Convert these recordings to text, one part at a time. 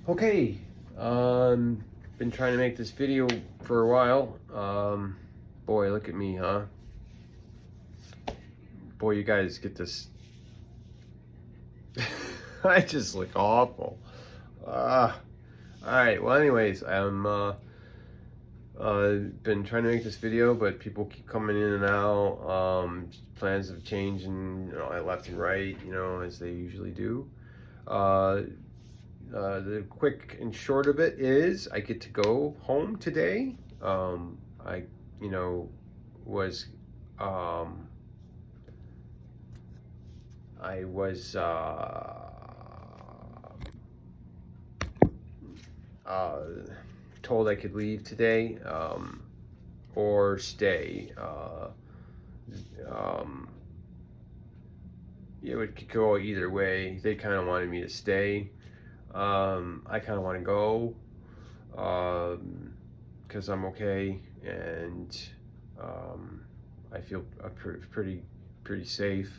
Okay, been trying to make this video for a while. Boy, look at me, huh? Boy, you guys get this. I just look awful. All right. Well, anyways, been trying to make this video, but people keep coming in and out. Plans have changed and left and right, as they usually do. Uh, the quick and short of it is I get to go home today. I, was, um, I was uh, told I could leave today or stay. Um, it could go either way. They kind of wanted me to stay. I kind of want to go because I'm okay and I feel pretty safe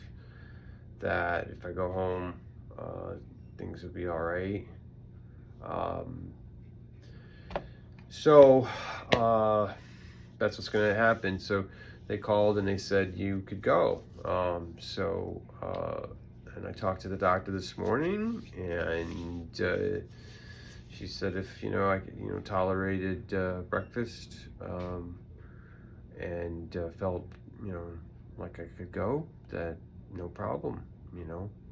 that if I go home, things will be all right. Um, so that's what's going to happen. So they called and they said you could go. And I talked to the doctor this morning, and she said if I tolerated breakfast and felt like I could go, that no problem,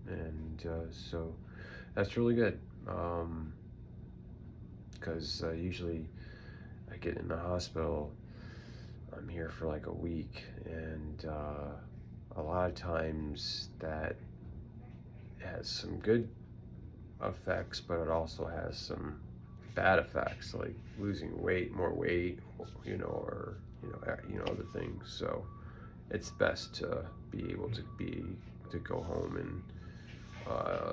and so that's really good. Because usually I get in the hospital, I'm here for like a week, and a lot of times that has some good effects, but it also has some bad effects, like losing weight, more weight, or other things. So it's best to be able to go home, and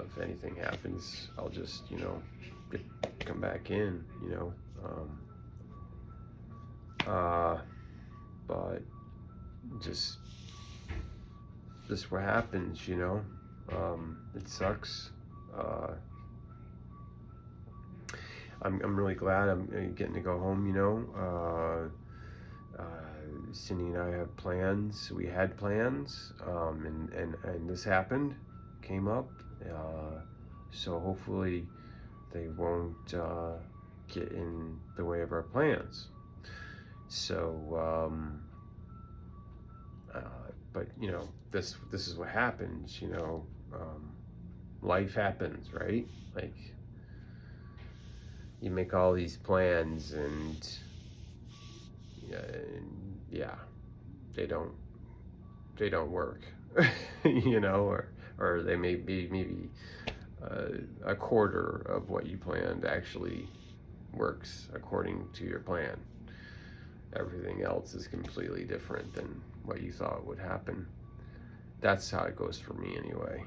if anything happens, I'll just come back in, but just this is what happens, it sucks. I'm really glad I'm getting to go home, Cindy and I have plans. We had plans, and this happened, came up. So hopefully they won't get in the way of our plans. So, but this is what happens. Life happens, right? Like you make all these plans, and yeah, they don't work, or they may be maybe a quarter of what you planned actually works according to your plan. Everything else is completely different than what you thought would happen. That's how it goes for me anyway.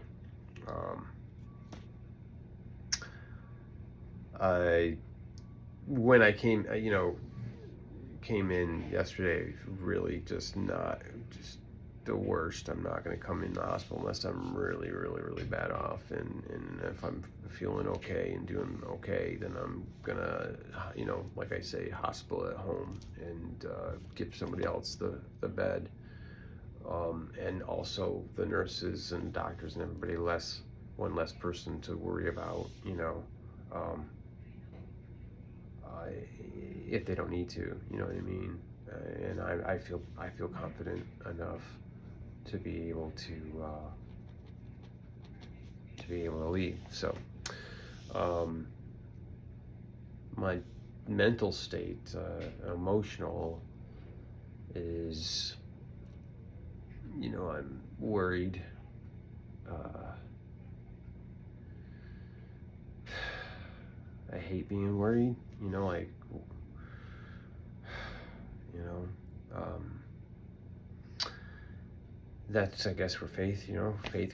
When I came in yesterday, really just the worst. I'm not going to come in the hospital unless I'm really, really, really bad off. And if I'm feeling okay and doing okay, then I'm going to, like I say, hospital at home and give somebody else the bed. And also the nurses and doctors and everybody one less person to worry about, um, if they don't need to, you know what I mean? And I feel confident enough to be able to leave. So my mental state, emotional, is I'm worried. I hate being worried. Like that's I guess where faith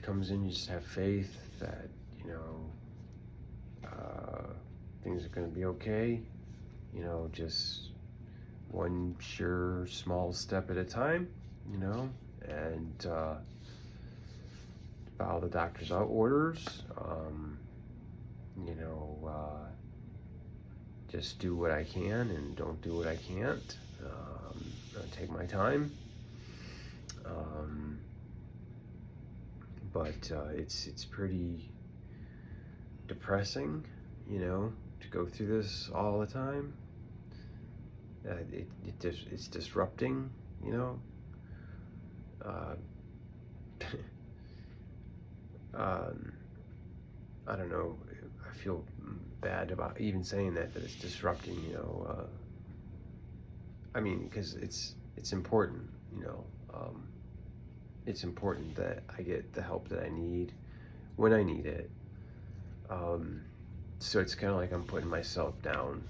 comes in. You just have faith that things are going to be okay. Just one sure small step at a time. And follow the doctor's orders. just do what I can and don't do what I can't. I take my time. But it's pretty depressing, to go through this all the time. It's disrupting, Uh, I don't know. I feel bad about even saying that it's disrupting, I mean, because it's important, it's important that I get the help that I need when I need it. So it's kind of like I'm putting myself down,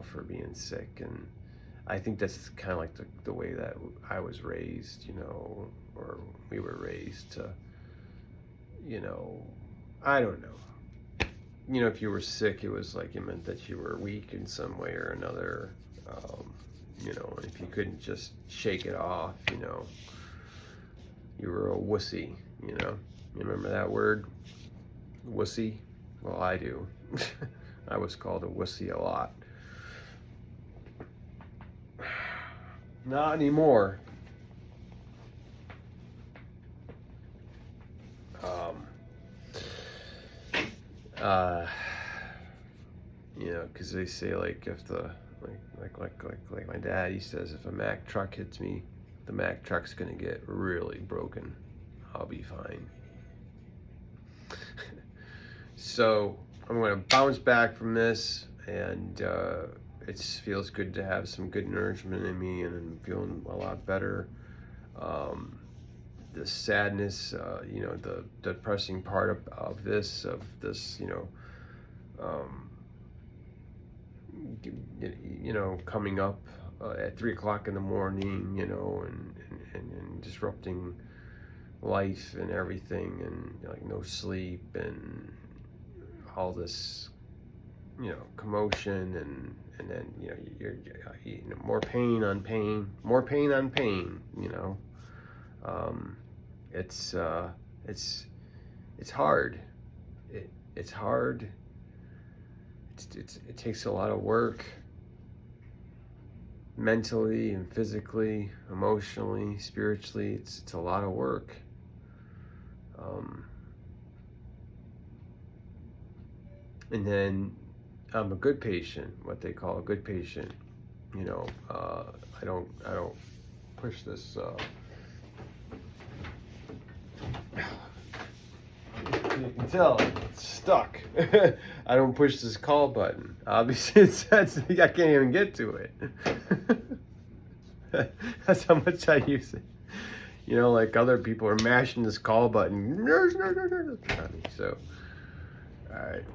for being sick. And I think that's kind of like the way that I was raised, or we were raised to, I don't know. If you were sick, it was like it meant that you were weak in some way or another. And if you couldn't just shake it off, you were a wussy, You remember that word? Wussy? Well, I do. I was called a wussy a lot. Not anymore. Because they say, like, if like my dad, he says, if a Mack truck hits me, the Mack truck's gonna get really broken. I'll be fine. So I'm gonna bounce back from this, and it feels good to have some good nourishment in me, and I'm feeling a lot better. The sadness, the depressing part of this, coming up at 3 o'clock in the morning, and disrupting life and everything, and like no sleep and all this, commotion, and then you're more pain on pain, more pain on pain. It's hard. It's hard. It takes a lot of work, mentally and physically, emotionally, spiritually. It's a lot of work. And then I'm a good patient, what they call a good patient. I don't push this. You can tell it's stuck. I don't push this call button. Obviously, it says I can't even get to it. That's how much I use it. Like other people are mashing this call button. So, all right.